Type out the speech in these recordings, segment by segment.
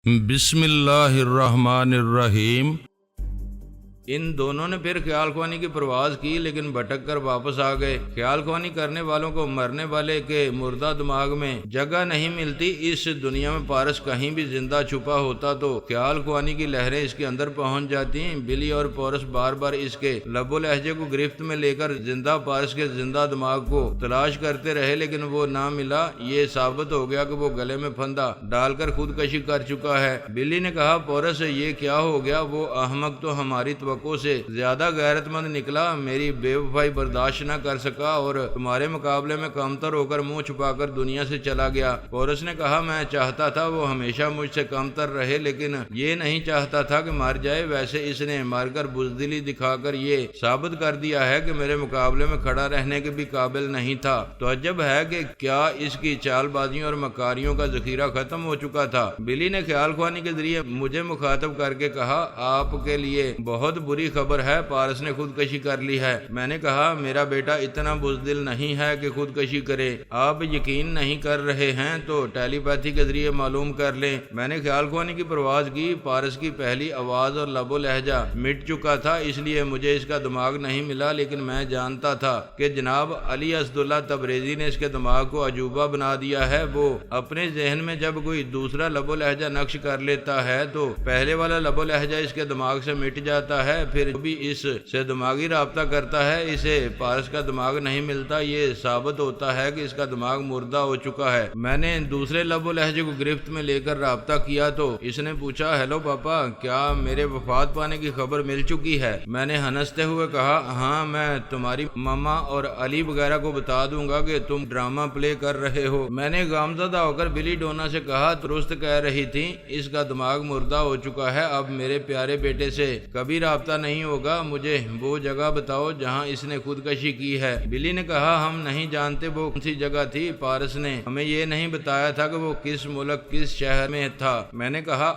بسم اللہ الرحمن الرحیم۔ ان دونوں نے پھر خیال خوانی کی پرواز کی لیکن بھٹک کر واپس آ گئے۔ خیال خوانی کرنے والوں کو مرنے والے کے مردہ دماغ میں جگہ نہیں ملتی۔ اس دنیا میں پارس کہیں بھی زندہ چھپا ہوتا تو خیال خوانی کی لہریں اس کے اندر پہنچ جاتی۔ بلی اور پورس بار بار اس کے لب و لہجے کو گرفت میں لے کر زندہ پارس کے زندہ دماغ کو تلاش کرتے رہے لیکن وہ نہ ملا۔ یہ ثابت ہو گیا کہ وہ گلے میں پھندا ڈال کر خودکشی کر چکا ہے۔ بلی نے کہا، پورس یہ کیا ہو گیا؟ وہ احمق تو ہماری توقع سے زیادہ غیرت مند نکلا۔ میری بے وفائی برداشت نہ کر سکا اور تمہارے مقابلے میں کمتر ہو کر منہ چھپا کر دنیا سے چلا گیا۔ پورس نے کہا، میں چاہتا تھا وہ ہمیشہ مجھ سے کمتر رہے لیکن یہ نہیں چاہتا تھا کہ مر جائے۔ ویسے اس نے مر کر بزدلی دکھا کر یہ ثابت کر دیا ہے کہ میرے مقابلے میں کھڑا رہنے کے بھی قابل نہیں تھا۔ تو عجب ہے کہ کیا اس کی چال بازیوں اور مکاریوں کا ذخیرہ ختم ہو چکا تھا۔ بلی نے خیال خوانی کے ذریعے مجھے مخاطب کر کے کہا، آپ کے لیے بہت بری خبر ہے، پارس نے خودکشی کر لی ہے۔ میں نے کہا، میرا بیٹا اتنا بزدل نہیں ہے کہ خودکشی کرے۔ آپ یقین نہیں کر رہے ہیں تو ٹیلی پیتھی کے ذریعے معلوم کر لیں۔ میں نے خیال خوانی کی پرواز کی۔ پارس کی پہلی آواز اور لب و لہجہ مٹ چکا تھا، اس لیے مجھے اس کا دماغ نہیں ملا، لیکن میں جانتا تھا کہ جناب علی اسداللہ تبریزی نے اس کے دماغ کو عجوبہ بنا دیا ہے۔ وہ اپنے ذہن میں جب کوئی دوسرا لب و لہجہ نقش کر لیتا ہے تو پہلے والا لب و لہجہ اس کے دماغ سے مٹ جاتا ہے۔ پھر بھی اس سے دماغی رابطہ کرتا ہے، اسے پارس کا دماغ نہیں ملتا۔ یہ ثابت ہوتا ہے کہ اس کا دماغ مردہ ہو چکا ہے۔ میں نے دوسرے لب و لہجے کو گرفت میں لے کر رابطہ کیا تو اس نے پوچھا، ہیلو پاپا، کیا میرے وفات پانے کی خبر مل چکی ہے؟ میں نے ہنستے ہوئے کہا، ہاں، میں تمہاری ماما اور علی وغیرہ کو بتا دوں گا کہ تم ڈرامہ پلے کر رہے ہو۔ میں نے غمزدہ ہو کر بلی ڈونا سے کہا، درست کہہ رہی تھی، اس کا دماغ مردہ ہو چکا ہے۔ اب میرے پیارے بیٹے سے کبھی رابطہ نہیں ہوگا۔ مجھے وہ جگہ بتاؤ جہاں اس نے خودکشی کی ہے۔ بلی نے کہا، ہم نہیں جانتے وہ کون سی جگہ تھی۔ پارس نے ہمیں یہ نہیں بتایا تھا کہ وہ کس ملک کس شہر میں تھا۔ میں نے کہا،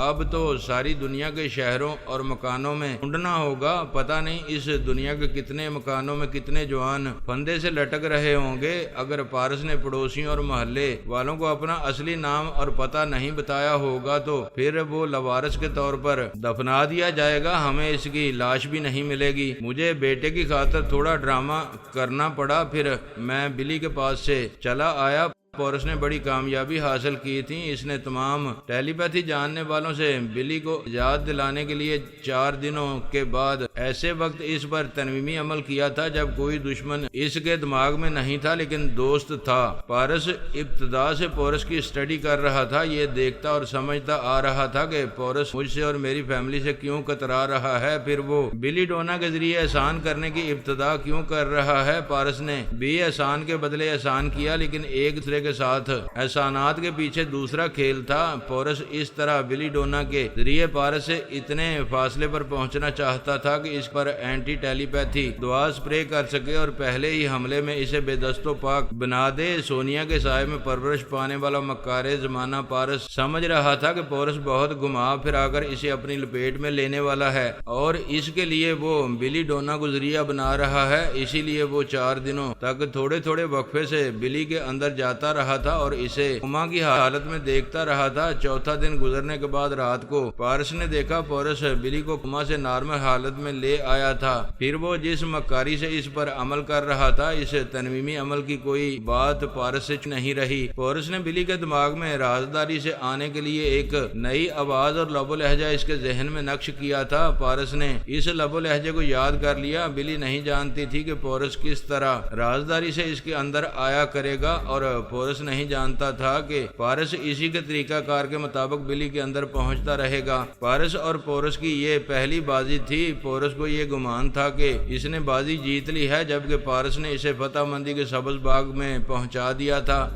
اب تو ساری دنیا کے شہروں اور مکانوں میں ڈھونڈنا ہوگا۔ پتہ نہیں اس دنیا کے کتنے مکانوں میں کتنے جوان پھندے سے لٹک رہے ہوں گے۔ اگر پارس نے پڑوسیوں اور محلے والوں کو اپنا اصلی نام اور پتہ نہیں بتایا ہوگا تو پھر وہ لوارث کے طور پر دفنا دیا جائے گا، ہمیں اس کی لاش بھی نہیں ملے گی۔ مجھے بیٹے کی خاطر تھوڑا ڈرامہ کرنا پڑا، پھر میں بلی کے پاس سے چلا آیا۔ پورس نے بڑی کامیابی حاصل کی تھی۔ اس نے تمام ٹیلی پیتھی جاننے والوں سے بلی کو یاد دلانے کے لیے 4 دنوں کے بعد ایسے وقت اس پر تنویمی عمل کیا تھا جب کوئی دشمن اس کے دماغ میں نہیں تھا لیکن دوست تھا۔ پارس ابتدا سے پورس کی اسٹڈی کر رہا تھا، یہ دیکھتا اور سمجھتا آ رہا تھا کہ پورس مجھ سے اور میری فیملی سے کیوں کترا رہا ہے، پھر وہ بلی ڈونا کے ذریعے احسان کرنے کی ابتدا کیوں کر رہا ہے۔ پارس نے بھی احسان کے بدلے احسان کیا لیکن ایک دوسرے کے ساتھ احسانات کے پیچھے دوسرا کھیل تھا۔ پورس اس طرح بلی ڈونا کے ذریعے پارس سے اتنے فاصلے پر پہنچنا چاہتا تھا کہ اس پر اینٹی ٹیلی پیتھی دعا سپرے کر سکے اور پہلے ہی حملے میں اسے بے دست و پاک بنا دے۔ سونیا کے سائے میں پرورش پانے والا مکار زمانہ پارس سمجھ رہا تھا کہ پورس بہت گھما پھرا کر اسے اپنی لپیٹ میں لینے والا ہے اور اس کے لیے وہ بلی ڈونا کو ذریعہ بنا رہا ہے۔ اسی لیے وہ 4 دنوں تک تھوڑے تھوڑے وقفے سے بلی کے اندر جاتا رہا تھا اور اسے کوما کی حالت میں دیکھتا رہا تھا۔ چوتھا دن گزرنے کے بعد رات کو پارس نے دیکھا پورس بلی کو کوما سے نارمل حالت میں لے آیا تھا۔ پھر وہ جس مکاری سے اس پر عمل کر رہا تھا، اس تنویمی عمل کی کوئی بات پارس سے نہیں رہی۔ پورس نے بلی کے دماغ میں رازداری سے آنے کے لیے ایک نئی آواز اور لب و لہجہ اس کے ذہن میں نقش کیا تھا۔ پارس نے اس لب و لہجے کو یاد کر لیا۔ بلی نہیں جانتی تھی کہ پورس کس طرح رازداری سے اس کے اندر آیا کرے گا اور پورس نہیں جانتا تھا کہ پارس اسی کے طریقہ کار کے مطابق بلی کے اندر پہنچتا رہے گا۔ پارس اور پورس کی یہ پہلی بازی تھی۔ پورس کو یہ گمان تھا کہ اس نے بازی جیت لی ہے، جبکہ پارس نے اسے فتح مندی کے سبز باغ میں پہنچا دیا تھا۔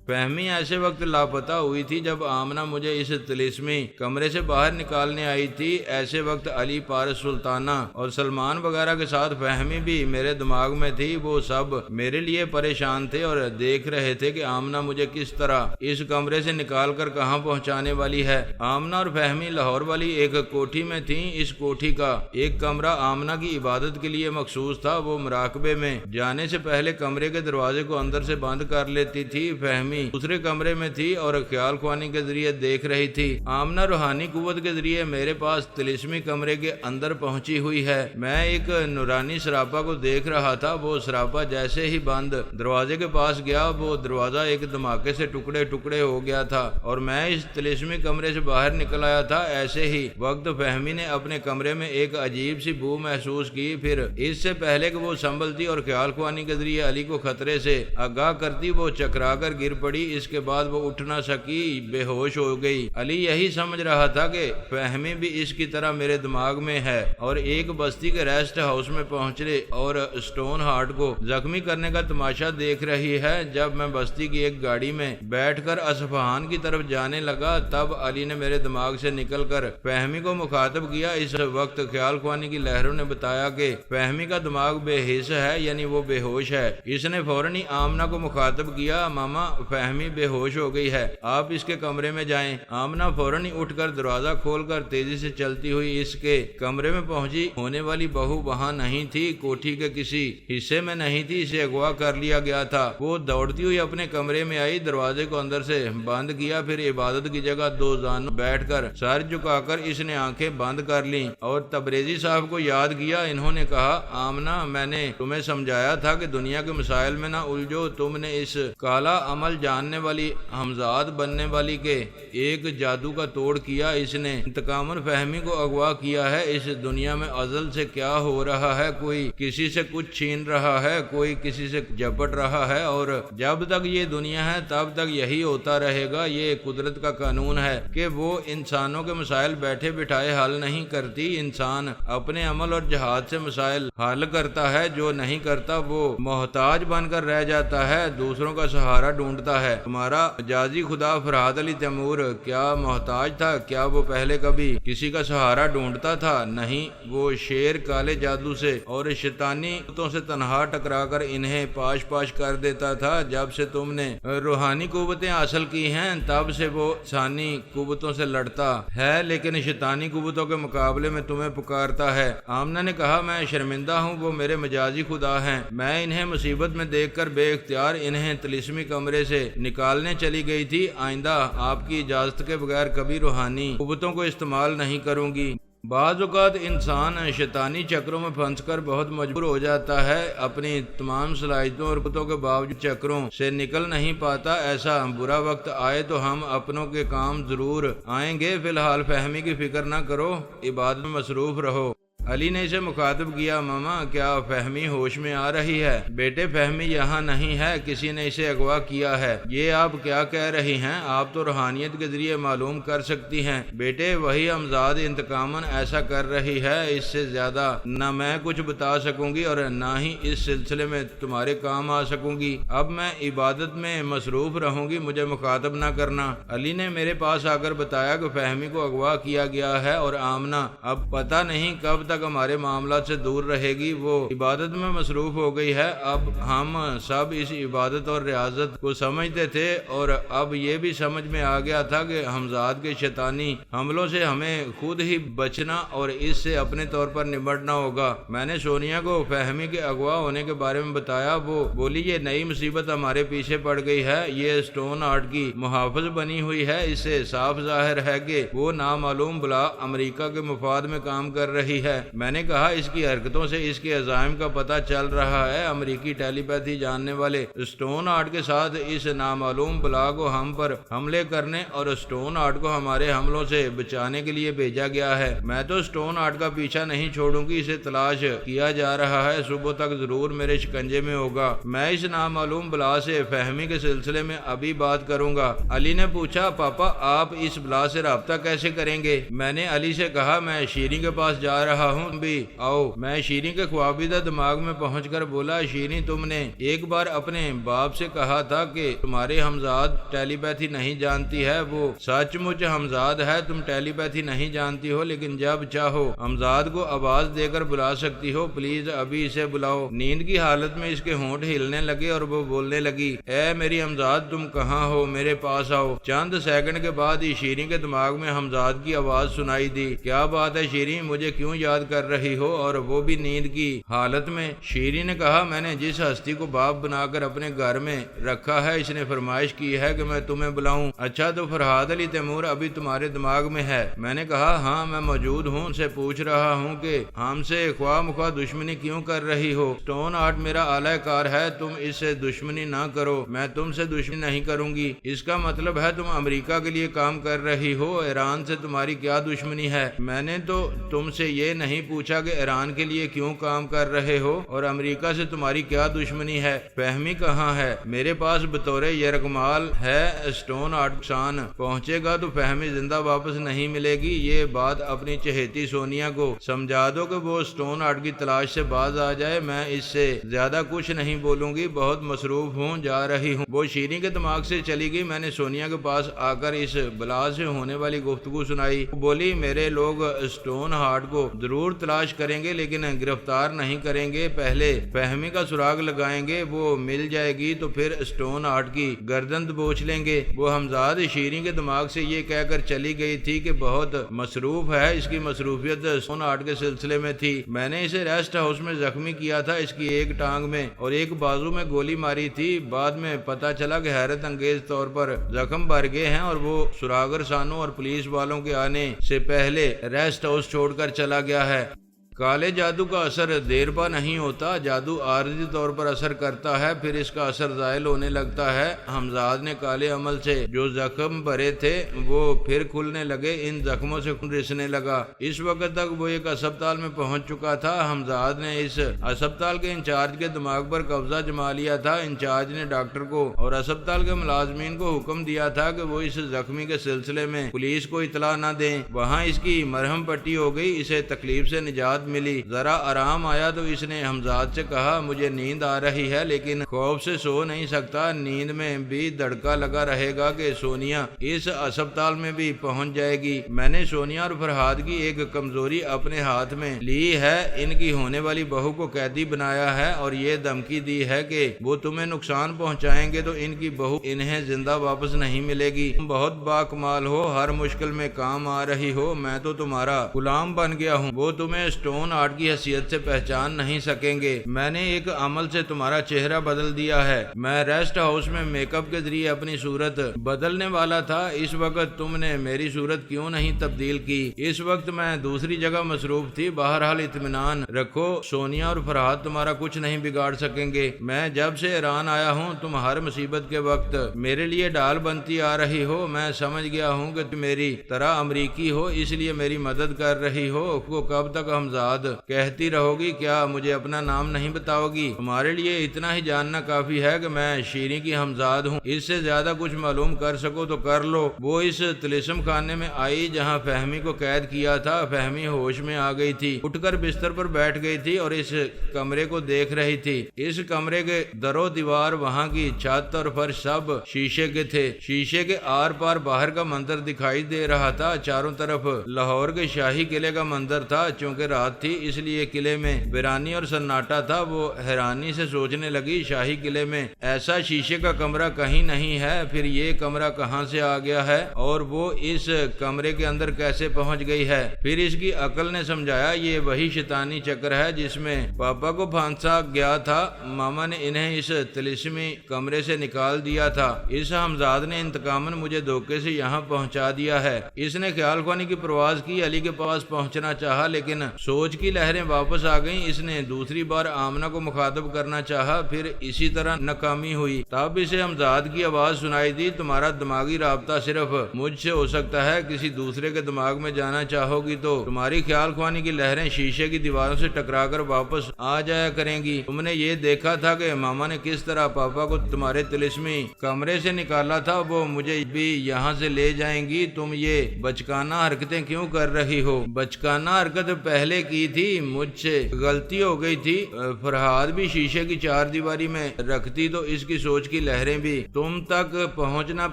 فہمی ایسے وقت لاپتہ ہوئی تھی جب آمنہ مجھے اس طلسمی کمرے سے باہر نکالنے آئی تھی۔ ایسے وقت علی، پارس، سلطانہ اور سلمان وغیرہ کے ساتھ فہمی بھی میرے دماغ میں تھی۔ وہ سب میرے لیے پریشان تھے اور دیکھ رہے تھے کہ آمنہ مجھے کس طرح اس کمرے سے نکال کر کہاں پہنچانے والی ہے۔ آمنہ اور فہمی لاہور والی ایک کوٹھی میں تھیں۔ اس کوٹھی کا ایک کمرہ آمنہ کی عبادت کے لیے مخصوص تھا۔ وہ مراقبے میں جانے سے پہلے کمرے کے دروازے کو اندر سے بند کر لیتی تھی۔ فہمی فہمی دوسرے کمرے میں تھی اور خیال خوانی کے ذریعے دیکھ رہی تھی۔ آمنہ روحانی قوت کے ذریعے میرے پاس طلسمی کمرے کے اندر پہنچی ہوئی ہے۔ میں ایک نورانی سراپا کو دیکھ رہا تھا، وہ سراپا جیسے ہی بند دروازے کے پاس گیا وہ دروازہ ایک دھماکے سے ٹکڑے ٹکڑے ہو گیا تھا اور میں اس طلسمی کمرے سے باہر نکل آیا تھا۔ ایسے ہی وقت فہمی نے اپنے کمرے میں ایک عجیب سی بو محسوس کی، پھر اس سے پہلے کہ وہ سنبھلتی اور خیال خوانی کے ذریعے علی کو خطرے سے آگاہ کرتی وہ چکرا کر گر پڑی۔ اس کے بعد وہ اٹھ نہ سکی، بے ہوش ہو گئی۔ علی یہی سمجھ رہا تھا کہ فہمی بھی اس کی طرح میرے دماغ میں ہے اور ایک بستی کے ریسٹ ہاؤس میں پہنچے اور اسٹون ہارٹ کو زخمی کرنے کا تماشا دیکھ رہی ہے۔ جب میں بستی کی ایک گاڑی میں بیٹھ کر اصفہان کی طرف جانے لگا تب علی نے میرے دماغ سے نکل کر فہمی کو مخاطب کیا۔ اس وقت خیال خوانی کی لہروں نے بتایا کہ فہمی کا دماغ بے حس ہے، یعنی وہ بے ہوش ہے۔ اس نے فوراً ہی آمنہ کو مخاطب کیا، ماما فہمی بے ہوش ہو گئی ہے، آپ اس کے کمرے میں جائیں۔ آمنہ فوراً ہی اٹھ کر دروازہ کھول کر تیزی سے چلتی ہوئی اس کے کمرے میں پہنچی۔ ہونے والی بہو وہاں نہیں تھی، کوٹھی کے کسی حصے میں نہیں تھی، اسے اغوا کر لیا گیا تھا۔ وہ دوڑتی ہوئی اپنے کمرے میں آئی، دروازے کو اندر سے بند کیا، پھر عبادت کی جگہ دو زانوں بیٹھ کر سر جھکا کر اس نے آنکھیں بند کر لیں اور تبریزی صاحب کو یاد کیا۔ انہوں نے کہا، آمنہ میں نے تمہیں سمجھایا تھا کہ دنیا کے مسائل میں نہ الجھو، تم نے اس کالا عمل جاننے والی ہمزاد بننے والی کے ایک جادو کا توڑ کیا۔ اس نے انتقاماً فہمی کو اغوا کیا ہے۔ اس دنیا میں ازل سے کیا ہو رہا ہے، کوئی کسی سے کچھ چھین رہا ہے، کوئی کسی سے جھپٹ رہا ہے اور جب تک یہ دنیا ہے تب تک یہی ہوتا رہے گا۔ یہ قدرت کا قانون ہے کہ وہ انسانوں کے مسائل بیٹھے بٹھائے حل نہیں کرتی، انسان اپنے عمل اور جہاد سے مسائل حل کرتا ہے، جو نہیں کرتا وہ محتاج بن کر رہ جاتا ہے، دوسروں کا سہارا ڈھونڈتا ہے۔ تمہارا مجازی خدا فرحات علی تیمور کیا محتاج تھا؟ کیا وہ پہلے کبھی کسی کا سہارا ڈھونڈتا تھا؟ نہیں، وہ شیر کالے جادو سے اور شیطانی قوتوں سے تنہا ٹکرا کر انہیں پاش پاش کر دیتا تھا۔ جب سے تم نے روحانی قوتیں حاصل کی ہیں تب سے وہ انسانی قوتوں سے لڑتا ہے، لیکن شیطانی قوتوں کے مقابلے میں تمہیں پکارتا ہے۔ آمنہ نے کہا، میں شرمندہ ہوں، وہ میرے مجازی خدا ہیں۔ میں انہیں مصیبت میں دیکھ کر بے اختیار انہیں طلسمی کمرے سے نکالنے چلی گئی تھی۔ آئندہ آپ کی اجازت کے بغیر کبھی روحانی قوتوں کو استعمال نہیں کروں گی۔ بعض اوقات انسان شیطانی چکروں میں پھنس کر بہت مجبور ہو جاتا ہے، اپنی تمام صلاحیتوں اور قوتوں کے باوجود چکروں سے نکل نہیں پاتا۔ ایسا برا وقت آئے تو ہم اپنوں کے کام ضرور آئیں گے، فی الحال فہمی کی فکر نہ کرو، عبادت میں مصروف رہو۔ علی نے اسے مخاطب کیا، ماما کیا فہمی ہوش میں آ رہی ہے؟ بیٹے فہمی یہاں نہیں ہے، کسی نے اسے اغوا کیا ہے۔ یہ آپ کیا کہہ رہی ہیں؟ آپ تو روحانیت کے ذریعے معلوم کر سکتی ہیں۔ بیٹے وہی ہمزاد انتقاماً ایسا کر رہی ہے، اس سے زیادہ نہ میں کچھ بتا سکوں گی اور نہ ہی اس سلسلے میں تمہارے کام آ سکوں گی۔ اب میں عبادت میں مصروف رہوں گی، مجھے مخاطب نہ کرنا۔ علی نے میرے پاس آ کر بتایا کہ فہمی کو اغوا کیا گیا ہے اور آمنہ اب پتہ نہیں کب تک ہمارے معاملات سے دور رہے گی، وہ عبادت میں مصروف ہو گئی ہے۔ اب ہم سب اس عبادت اور ریاضت کو سمجھتے تھے اور اب یہ بھی سمجھ میں آ گیا تھا کہ ہمزاد کے شیطانی حملوں سے ہمیں خود ہی بچنا اور اس سے اپنے طور پر نمٹنا ہوگا۔ میں نے سونیا کو فہمی کے اغوا ہونے کے بارے میں بتایا، وہ بولی یہ نئی مصیبت ہمارے پیچھے پڑ گئی ہے، یہ اسٹون آرٹ کی محافظ بنی ہوئی ہے۔ اس سے صاف ظاہر ہے کہ وہ نامعلوم بلا امریکہ کے مفاد میں کام کر رہی ہے۔ میں نے کہا، اس کی حرکتوں سے اس کے عزائم کا پتہ چل رہا ہے۔ امریکی ٹیلی پیتھی جاننے والے اسٹون آرٹ کے ساتھ اس نامعلوم بلا کو ہم پر حملے کرنے اور اسٹون آرٹ کو ہمارے حملوں سے بچانے کے لیے بھیجا گیا ہے۔ میں تو اسٹون آرٹ کا پیچھا نہیں چھوڑوں گی، اسے تلاش کیا جا رہا ہے، صبح تک ضرور میرے شکنجے میں ہوگا۔ میں اس نامعلوم بلا سے فہمی کے سلسلے میں ابھی بات کروں گا۔ علی نے پوچھا، پاپا آپ اس بلا سے رابطہ کیسے کریں گے؟ میں نے علی سے کہا، میں شیریں کے پاس جا رہا ہوں، بھی آؤ۔ میں شیریں کے خوابیدہ دماغ میں پہنچ کر بولا، شیریں تم نے ایک بار اپنے باپ سے کہا تھا کہ تمہارے ہمزاد ٹیلی پیتھی نہیں جانتی ہے، وہ سچ مچ ہمزاد ہے، تم ٹیلی پیتھی نہیں جانتی ہو، لیکن جب چاہو ہمزاد کو آواز دے کر بلا سکتی ہو، پلیز ابھی اسے بلاؤ۔ نیند کی حالت میں اس کے ہونٹ ہلنے لگے اور وہ بولنے لگی، اے میری ہمزاد تم کہاں ہو، میرے پاس آؤ۔ چند سیکنڈ کے بعد ہی شیریں کے دماغ میں ہمزاد کی آواز سنائی دی، کیا بات ہے شیریں، مجھے کیوں یاد یاد کر رہی ہو اور وہ بھی نیند کی حالت میں؟ شیری نے کہا میں نے جس ہستی کو باپ بنا کر اپنے گھر میں رکھا ہے اس نے فرمائش کی ہے کہ میں تمہیں بلاؤں۔ اچھا تو فرحاد علی تیمور ابھی تمہارے دماغ میں ہے؟ میں نے کہا ہاں میں موجود ہوں، ان سے پوچھ رہا ہوں کہ ہم سے خواہ مخواہ دشمنی کیوں کر رہی ہو؟ اسٹون آرٹ میرا اعلی کار ہے، تم اس سے دشمنی نہ کرو، میں تم سے دشمنی نہیں کروں گی۔ اس کا مطلب ہے تم امریکہ کے لیے کام کر رہی ہو، ایران سے تمہاری کیا دشمنی ہے؟ میں نے تو تم سے یہ نہیں پوچھا کہ ایران کے لیے کیوں کام کر رہے ہو اور امریکہ سے تمہاری کیا دشمنی ہے؟ فہمی کہاں ہے؟ میرے پاس بطور یرغمال ہے، اسٹون آرٹسان پہنچے گا تو فہمی زندہ واپس نہیں ملے گی۔ یہ بات اپنی چہیتی سونیا کو سمجھا دو کہ وہ اسٹون آرٹ کی تلاش سے باز آ جائے، میں اس سے زیادہ کچھ نہیں بولوں گی، بہت مصروف ہوں، جا رہی ہوں۔ وہ شیریں کے دماغ سے چلی گئی۔ میں نے سونیا کے پاس آ کر اس بلا سے ہونے والی گفتگو سنائی۔ وہ بولی میرے لوگ اسٹون ہارٹ کو ضرور تلاش کریں گے لیکن گرفتار نہیں کریں گے، پہلے فہمی کا سراغ لگائیں گے، وہ مل جائے گی تو پھر اسٹون ہارٹ کی گردن دبوچ لیں گے۔ وہ حمزاد شیریں کے دماغ سے یہ کہہ کر چلی گئی تھی کہ بہت مصروف ہے، اس کی مصروفیت اسٹون ہارٹ کے سلسلے میں تھی۔ میں نے اسے ریسٹ ہاؤس میں زخمی کیا تھا، اس کی ایک ٹانگ میں اور ایک بازو میں گولی ماری تھی، بعد میں پتہ چلا کہ حیرت انگیز طور پر زخم بھر گئے ہیں اور وہ سراغر سانوں اور پولیس والوں کے آنے سے پہلے ریسٹ ہاؤس چھوڑ کر چلا گیا ہے۔ کالے جادو کا اثر دیر پا نہیں ہوتا، جادو عارضی طور پر اثر کرتا ہے پھر اس کا اثر زائل ہونے لگتا ہے۔ حمزاد نے کالے عمل سے جو زخم بھرے تھے وہ پھر کھلنے لگے، ان زخموں سے خون رسنے لگا۔ اس وقت تک وہ ایک اسپتال میں پہنچ چکا تھا۔ حمزاد نے اس اسپتال کے انچارج کے دماغ پر قبضہ جما لیا تھا۔ انچارج نے ڈاکٹر کو اور اسپتال کے ملازمین کو حکم دیا تھا کہ وہ اس زخمی کے سلسلے میں پولیس کو اطلاع نہ دیں۔ وہاں اس کی مرہم پٹی ہو گئی، اسے تکلیف سے نجات ملی، ذرا آرام آیا تو اس نے حمزاد سے کہا مجھے نیند آ رہی ہے لیکن خوف سے سو نہیں سکتا، نیند میں بھی دھڑکا لگا رہے گا کہ سونیا اس اسپتال میں بھی پہنچ جائے گی۔ میں نے سونیا اور فرحاد کی ایک کمزوری اپنے ہاتھ میں لی ہے، ان کی ہونے والی بہو کو قیدی بنایا ہے اور یہ دھمکی دی ہے کہ وہ تمہیں نقصان پہنچائیں گے تو ان کی بہو انہیں زندہ واپس نہیں ملے گی۔ تم بہت باکمال ہو، ہر مشکل میں کام آ رہی ہو، میں تو تمہارا غلام بن گیا ہوں، وہ تمہیں اسٹون آرٹ کی حیثیت سے پہچان نہیں سکیں گے۔ میں نے ایک عمل سے تمہارا چہرہ بدل دیا ہے، میں ریسٹ ہاؤس میں میک اپ کے ذریعے اپنی صورت بدلنے والا تھا، اس وقت تم نے میری صورت کیوں نہیں تبدیل کی؟ اس وقت میں دوسری جگہ مصروف تھی۔ بہرحال اطمینان رکھو، سونیا اور فرحاد تمہارا کچھ نہیں بگاڑ سکیں گے۔ میں جب سے ایران آیا ہوں تم ہر مصیبت کے وقت میرے لیے ڈال بنتی آ رہی ہو، میں سمجھ گیا ہوں کہ تم میری طرح امریکی ہو اس لیے میری مدد کر رہی ہو۔ وہ کب تک حمزاد کہتی رہو گی؟ کیا مجھے اپنا نام نہیں بتاؤ گی؟ تمہارے لیے اتنا ہی جاننا کافی ہے کہ میں شیریں کی حمزاد ہوں، اس سے زیادہ کچھ معلوم کر سکو تو کر لو۔ وہ اس طلسم خانے میں آئی جہاں فہمی کو قید کیا تھا۔ فہمی ہوش میں آ گئی تھی، اٹھ کر بستر پر بیٹھ گئی تھی اور اس کمرے کو دیکھ رہی تھی۔ اس کمرے کے در و دیوار، وہاں کی چھت اور فرش سب شیشے کے تھے، شیشے کے آر پار باہر کا منظر دکھائی دے رہا تھا، چاروں طرف لاہور کے شاہی قلعے کا منظر تھا۔ چونکہ رات تھی اس لیے قلعے میں ویرانی اور سناٹا تھا۔ وہ حیرانی سے سوچنے لگی شاہی قلعے میں ایسا شیشے کا کمرہ کہیں نہیں ہے، پھر یہ کمرہ کہاں سے آ گیا ہے اور وہ اس کمرے کے اندر کیسے پہنچ گئی ہے؟ پھر اس کی عقل نے سمجھایا یہ وہی شیطانی چکر ہے جس میں پاپا کو پھانسا گیا تھا، ماما نے انہیں اس طلسمی کمرے سے نکال دیا تھا۔ اس حمزاد نے انتقاماً مجھے دھوکے سے یہاں پہنچا دیا ہے۔ اس نے خیال خوانی کی پرواز کی، علی کے پاس پہنچنا چاہا لیکن سوچ کی لہریں واپس آ گئیں۔ اس نے دوسری بار آمنہ کو مخاطب کرنا چاہا، پھر اسی طرح ناکامی ہوئی۔ تب اسے حمزاد کی آواز سنائی دی، تمہارا دماغی رابطہ صرف مجھ سے ہو سکتا ہے، کسی دوسرے کے دماغ میں جانا چاہو گی تو تمہاری خیال خوانی کی لہریں شیشے کی دیواروں سے ٹکرا کر واپس آ جایا کریں گی۔ تم نے یہ دیکھا تھا کہ ماما نے کس طرح پاپا کو تمہارے طلسمی کمرے سے نکالا تھا، وہ مجھے بھی یہاں سے لے جائیں گی۔ تم یہ بچکانہ حرکتیں کیوں کر رہی ہو؟ بچکانہ حرکت پہلے کی تھی، مجھ سے غلطی ہو گئی تھی۔ فرحاد بھی شیشے کی چار دیواری میں رکھتی تو اس کی سوچ کی لہریں بھی تم تک پہنچ نہ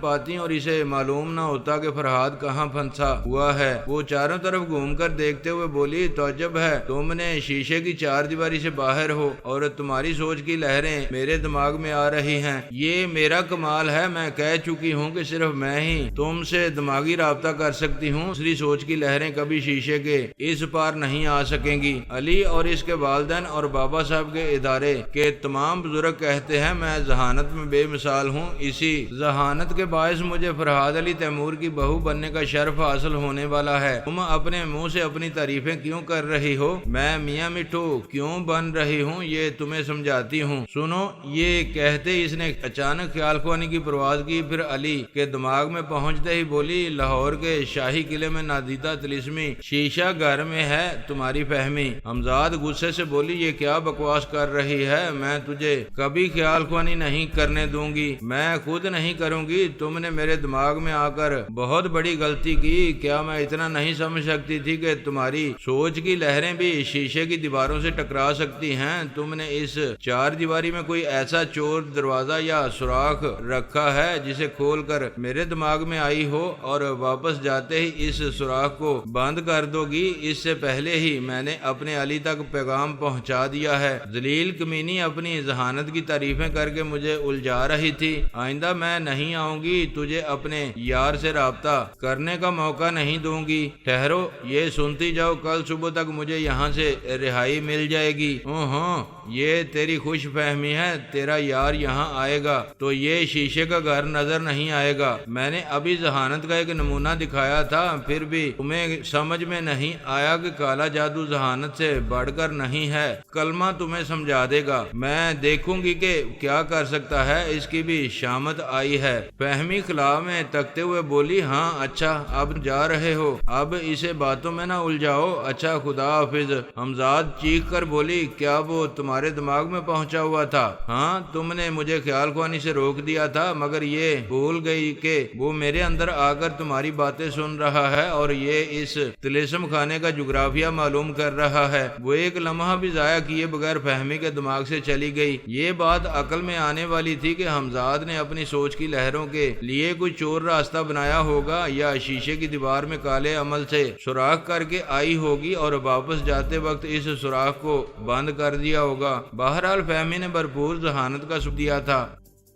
پاتی اور اسے معلوم نہ ہوتا کہ فرحاد کہاں پھنسا ہوا ہے۔ وہ چاروں طرف گھوم کر دیکھتے ہوئے بولی، تعجب ہے، تم نے شیشے کی چار دیواری سے باہر ہو اور تمہاری سوچ کی لہریں میرے دماغ میں آ رہی ہیں۔ یہ میرا کمال ہے، میں کہہ چکی ہوں کہ صرف میں ہی تم سے دماغی رابطہ کر سکتی ہوں، دوسری سوچ کی لہریں کبھی شیشے کے اس پار نہیں آ سکیں گی۔ علی اور اس کے والدین اور بابا صاحب کے ادارے کے تمام بزرگ کہتے ہیں میں ذہانت میں بے مثال ہوں، اسی ذہانت کے باعث مجھے فرحاد علی تیمور کی بہو بننے کا شرف حاصل ہونے والا ہے۔ تم اپنے منہ سے اپنی تعریفیں کیوں کر رہی ہو؟ میں میاں مٹھو کیوں بن رہی ہوں یہ تمہیں سمجھاتی ہوں۔ سنو، یہ کہتے اس نے اچانک خیال خوانی کی پرواز کی، پھر علی کے دماغ میں پہنچتے ہی بولی لاہور کے شاہی قلعے میں نادیدہ طلسمی شیشہ گھر میں ہے تمہاری فہمی۔ حمزاد غصے سے بولی یہ کیا بکواس کر رہی ہے؟ میں تجھے کبھی خیال خوانی نہیں کرنے دوں گی، میں خود نہیں کروں گی۔ تم نے میرے دماغ میں آ کر بہت بڑی غلطی کی۔ کیا میں اتنا نہیں سمجھ سکتی تھی کہ تمہاری سوچ کی لہریں بھی شیشے کی دیواروں سے ٹکرا سکتی ہیں؟ تم نے اس چار دیواری میں کوئی ایسا چور دروازہ یا سوراخ رکھا ہے جسے کھول کر میرے دماغ میں آئی ہو اور واپس جاتے ہی اس سوراخ کو بند کر دو گی؟ اس سے پہلے ہی میں نے اپنے علی تک پیغام پہنچا دیا ہے۔ ذلیل کمینی اپنی ذہانت کی تعریفیں کر کے مجھے الجھا رہی تھی۔ آئندہ میں نہیں آؤں گی، تجھے اپنے یار سے رابطہ کرنے کا موقع نہیں دوں گی۔ ٹھہرو، یہ سنتی جاؤ، کل صبح تک مجھے یہاں سے رہائی مل جائے گی۔ ہاں، یہ تیری خوش فہمی ہے، تیرا یار یہاں آئے گا تو یہ شیشے کا گھر نظر نہیں آئے گا۔ میں نے ابھی ذہانت کا ایک نمونہ دکھایا تھا، پھر بھی تمہیں سمجھ میں نہیں آیا کہ کالا جادو ذہانت سے بڑھ کر نہیں ہے۔ کلمہ تمہیں سمجھا دے گا، میں دیکھوں گی کہ کیا کر سکتا ہے۔ اس کی بھی شامت آئی ہے۔ فہمی خلا میں تکتے ہوئے بولی ہاں اچھا، اب جا رہے ہو، اب اسے باتوں میں نہ الجھاؤ۔ اچھا، خدا حافظ۔ حمزاد چیخ کر بولی کیا وہ تمہارے دماغ میں پہنچا ہوا تھا؟ ہاں، تم نے مجھے خیال خوانی سے روک دیا تھا، مگر یہ بھول گئی کہ وہ میرے اندر آ کر تمہاری باتیں سن رہا ہے اور یہ اس طلسم خانے کا جغرافیہ معلوم کر رہا ہے۔ وہ ایک لمحہ بھی ضائع کیے بغیر فہمی کے دماغ سے چلی گئی۔ یہ بات عقل میں آنے والی تھی کہ حمزاد نے اپنی سوچ کی لہروں کے لیے کوئی چور راستہ بنایا ہوگا یا شیشے کی دیوار میں کالے عمل سے سوراخ کر کے آئی ہوگی اور واپس جاتے وقت اس سوراخ کو بند کر دیا ہوگا۔ بہرحال فہمی نے بھرپور ذہانت کا ثبوت دیا تھا۔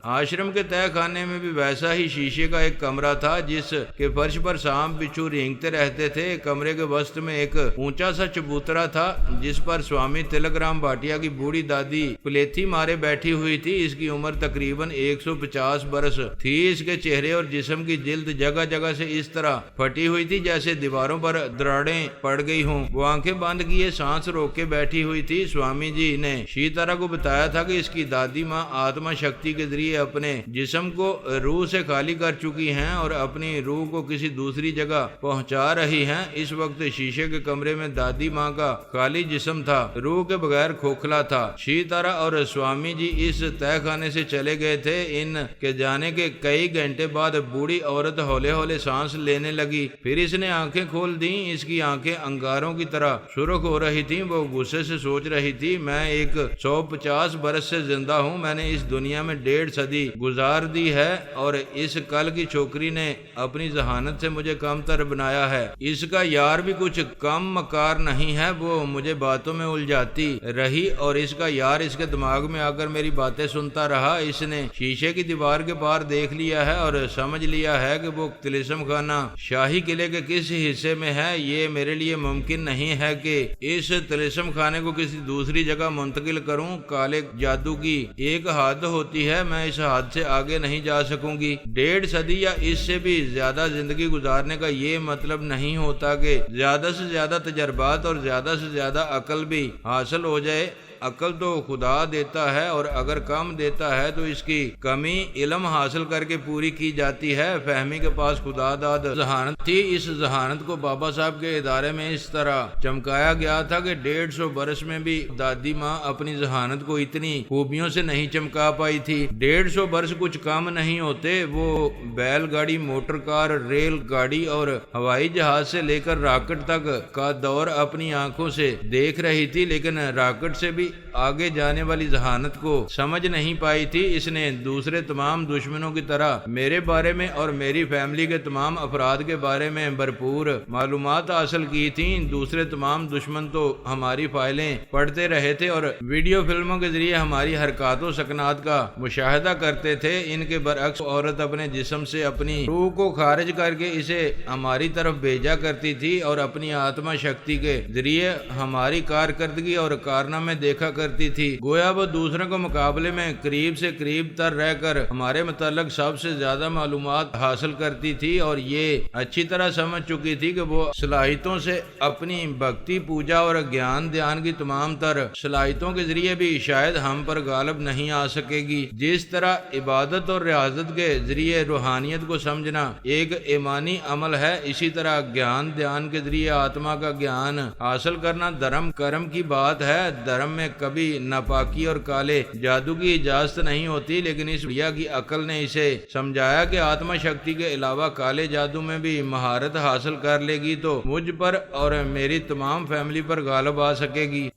آشرم کے تہہ خانے میں بھی ویسا ہی شیشے کا ایک کمرہ تھا جس کے فرش پر سانپ بچھو رینگتے رہتے تھے۔ کمرے کے وسط میں ایک اونچا سا چبوترا تھا جس پر سوامی تلک رام بھاٹیا کی بوڑھی دادی پلیتھی مارے بیٹھی ہوئی تھی۔ اس کی عمر تقریباً 150 برس تھی۔ اس کے چہرے اور جسم کی جلد جگہ جگہ سے اس طرح پھٹی ہوئی تھی جیسے دیواروں پر دراڑیں پڑ گئی ہوں۔ وہ آنکھیں بند کیے سانس روک کے بیٹھی ہوئی تھی۔ سوامی جی نے شیتارا کو بتایا تھا کہ اس کی دادی ماں آتما شکتی کے ذریعے اپنے جسم کو روح سے خالی کر چکی ہیں اور اپنی روح کو کسی دوسری جگہ پہنچا رہی ہیں۔ اس وقت شیشے کے کمرے میں دادی ماں کا خالی جسم تھا، روح کے بغیر کھوکھلا تھا۔ شیتارا اور سوامی جی اس تہہ خانے سے چلے گئے تھے۔ ان کے جانے کے کئی گھنٹے بعد بوڑھی عورت ہولے ہولے سانس لینے لگی، پھر اس نے آنکھیں کھول دیں۔ اس کی آنکھیں انگاروں کی طرح سرخ ہو رہی تھیں۔ وہ غصے سے سوچ رہی تھی میں 150 برس سے زندہ ہوں، میں نے اس دنیا میں 1.5 صدی گزار دی ہے اور اس کل کی چھوکری نے اپنی ذہانت سے مجھے کم تر بنایا ہے۔ اس کا یار بھی کچھ کم مکار نہیں ہے، وہ مجھے باتوں میں الجھاتی رہی اور اس کا یار اس کے دماغ میں آ کر میری باتیں سنتا رہا۔ اس نے شیشے کی دیوار کے پار دیکھ لیا ہے اور سمجھ لیا ہے کہ وہ طلسم خانہ شاہی قلعے کے کس حصے میں ہے۔ یہ میرے لیے ممکن نہیں ہے کہ اس طلسم خانے کو کسی دوسری جگہ منتقل کروں۔ کالے جادو کی ایک حد ہوتی ہے، میں اس حد سے آگے نہیں جا سکوں گی۔ 1.5 صدی یا اس سے بھی زیادہ زندگی گزارنے کا یہ مطلب نہیں ہوتا کہ زیادہ سے زیادہ تجربات اور زیادہ سے زیادہ عقل بھی حاصل ہو جائے۔ عقل تو خدا دیتا ہے اور اگر کم دیتا ہے تو اس کی کمی علم حاصل کر کے پوری کی جاتی ہے۔ فہمی کے پاس خدا داد ذہانت تھی۔ اس ذہانت کو بابا صاحب کے ادارے میں اس طرح چمکایا گیا تھا کہ 150 برس میں بھی دادی ماں اپنی ذہانت کو اتنی خوبیوں سے نہیں چمکا پائی تھی۔ 150 برس کچھ کم نہیں ہوتے۔ وہ بیل گاڑی، موٹر کار، ریل گاڑی اور ہوائی جہاز سے لے کر راکٹ تک کا دور اپنی آنکھوں سے دیکھ رہی تھی، لیکن راکٹ سے بھی آگے جانے والی ذہانت کو سمجھ نہیں پائی تھی، اس نے دوسرے تمام دشمنوں کی طرح میرے بارے میں اور میری فیملی کے تمام افراد کے بارے میں بھرپور معلومات حاصل کی تھیں۔ دوسرے تمام دشمن تو ہماری فائلیں پڑھتے رہے تھے اور ویڈیو فلموں کے ذریعے ہماری حرکات و سکنات کا مشاہدہ کرتے تھے۔ ان کے برعکس عورت اپنے جسم سے اپنی روح کو خارج کر کے اسے ہماری طرف بھیجا کرتی تھی اور اپنی آتما شکتی کے ذریعے ہماری کارکردگی اور کارنامے دیکھا کرتی تھی۔ گویا وہ دوسروں کے مقابلے میں قریب سے قریب تر رہ کر ہمارے متعلق سب سے زیادہ معلومات حاصل کرتی تھی اور یہ اچھی طرح سمجھ چکی تھی کہ وہ صلاحیتوں سے اپنی بھکتی پوجا اور گیان دھیان کی تمام تر صلاحیتوں کے ذریعے بھی شاید ہم پر غالب نہیں آ سکے گی۔ جس طرح عبادت اور ریاضت کے ذریعے روحانیت کو سمجھنا ایک ایمانی عمل ہے، اسی طرح گیان دھیان کے ذریعے آتما کا گیان حاصل کرنا دھرم کرم کی بات ہے۔ دھرم میں کبھی ناپاکی اور کالے جادو کی اجازت نہیں ہوتی، لیکن اس بڑھیا کی عقل نے اسے سمجھایا کہ آتما شکتی کے علاوہ کالے جادو میں بھی مہارت حاصل کر لے گی تو مجھ پر اور میری تمام فیملی پر غالب آ سکے گی۔